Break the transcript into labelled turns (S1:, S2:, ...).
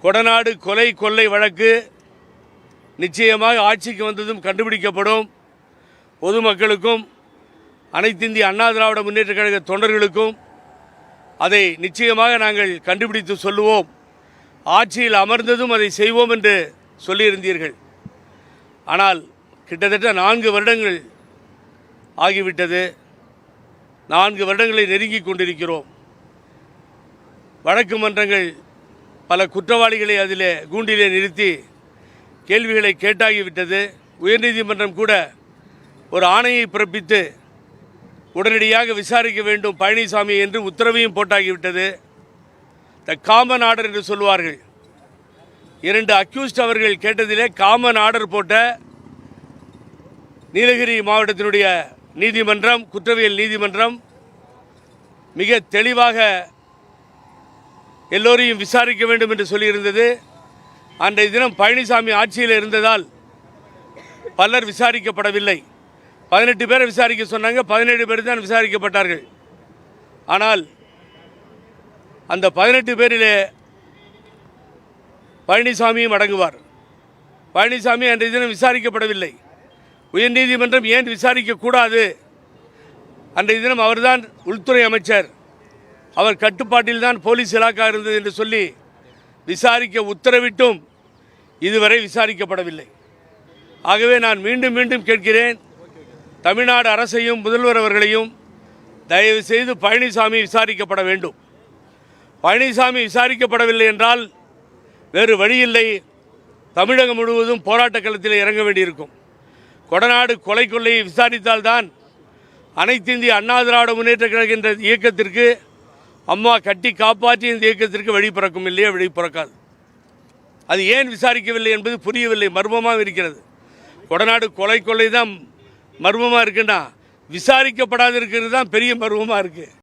S1: கொடநாடு கொலை கொள்ளை வழக்கு நிச்சயமாக ஆட்சிக்கு வந்ததும் கண்டுபிடிக்கப்படும். பொதுமக்களுக்கும் அனைத்திந்திய அண்ணா திராவிட முன்னேற்றக் கழக தொண்டர்களுக்கும் அதை நிச்சயமாக நாங்கள் கண்டுபிடித்து சொல்லுவோம். ஆட்சியில் அமர்ந்ததும் அதை செய்வோம் என்று சொல்லியிருந்தீர்கள். ஆனால் கிட்டத்தட்ட 4 வருடங்கள் ஆகிவிட்டது. 4 வருடங்களை நெருங்கிக் கொண்டிருக்கிறோம். வழக்கு மன்றங்கள் பல குற்றவாளிகளை அதில் கூண்டிலே நிறுத்தி கேள்விகளை கேட்டாகிவிட்டது. உயர்நீதிமன்றம் கூட ஒரு ஆணையை பிறப்பித்து உடனடியாக விசாரிக்க வேண்டும் பழனிசாமி என்று உத்தரவையும் போட்டாகிவிட்டது. த காமன் ஆர்டர் என்று சொல்வார்கள். 2 அக்யூஸ்ட் அவர்கள் கேட்டதிலே காமன் ஆர்டர் போட்ட நீலகிரி மாவட்டத்தினுடைய நீதிமன்றம், குற்றவியல் நீதிமன்றம் மிக தெளிவாக எல்லோரையும் விசாரிக்க வேண்டும் என்று சொல்லியிருந்தது. அன்றைய தினம் பழனிசாமி ஆட்சியில் இருந்ததால் பலர் விசாரிக்கப்படவில்லை. 18 பேரை விசாரிக்க சொன்னாங்க. 17 பேர் தான் விசாரிக்கப்பட்டார்கள். ஆனால் அந்த 18 பேரிலே பழனிசாமியும் அடங்குவார். பழனிசாமி அன்றைய தினம் விசாரிக்கப்படவில்லை. உயர்நீதிமன்றம் ஏன் விசாரிக்கக்கூடாது? அன்றைய தினம் அவர்தான் உள்துறை அமைச்சர், அவர் கட்டுப்பாட்டில் தான் போலீஸ் இலாக்கா இருந்தது என்று சொல்லி விசாரிக்க உத்தரவிட்டும் இதுவரை விசாரிக்கப்படவில்லை. ஆகவே நான் மீண்டும் மீண்டும் கேட்கிறேன், தமிழ்நாடு அரசையும் முதல்வர் அவர்களையும் தயவு செய்து பழனிசாமி விசாரிக்கப்பட வேண்டும். பழனிசாமி விசாரிக்கப்படவில்லை என்றால் வேறு வழியில்லை, தமிழகம் முழுவதும் போராட்ட களத்தில் இறங்க வேண்டியிருக்கும். கொடநாடு கொலை கொள்ளையை விசாரித்தால்தான் அனைத்திந்திய அண்ணா திராவிட முன்னேற்றக் கழக என்ற இயக்கத்திற்கு, அம்மா கட்டி காப்பாற்றிய இந்த இயக்கத்திற்கு வழி பிறக்கும். இல்லையா, வழி பிறக்காது. அது ஏன் விசாரிக்கவில்லை என்பது புரியவில்லை, மர்மமாக இருக்கிறது. கொடநாடு கொலை கொள்ளை தான் மர்மமாக இருக்குன்னா விசாரிக்கப்படாது இருக்கிறது தான் பெரிய மர்மமாக இருக்குது.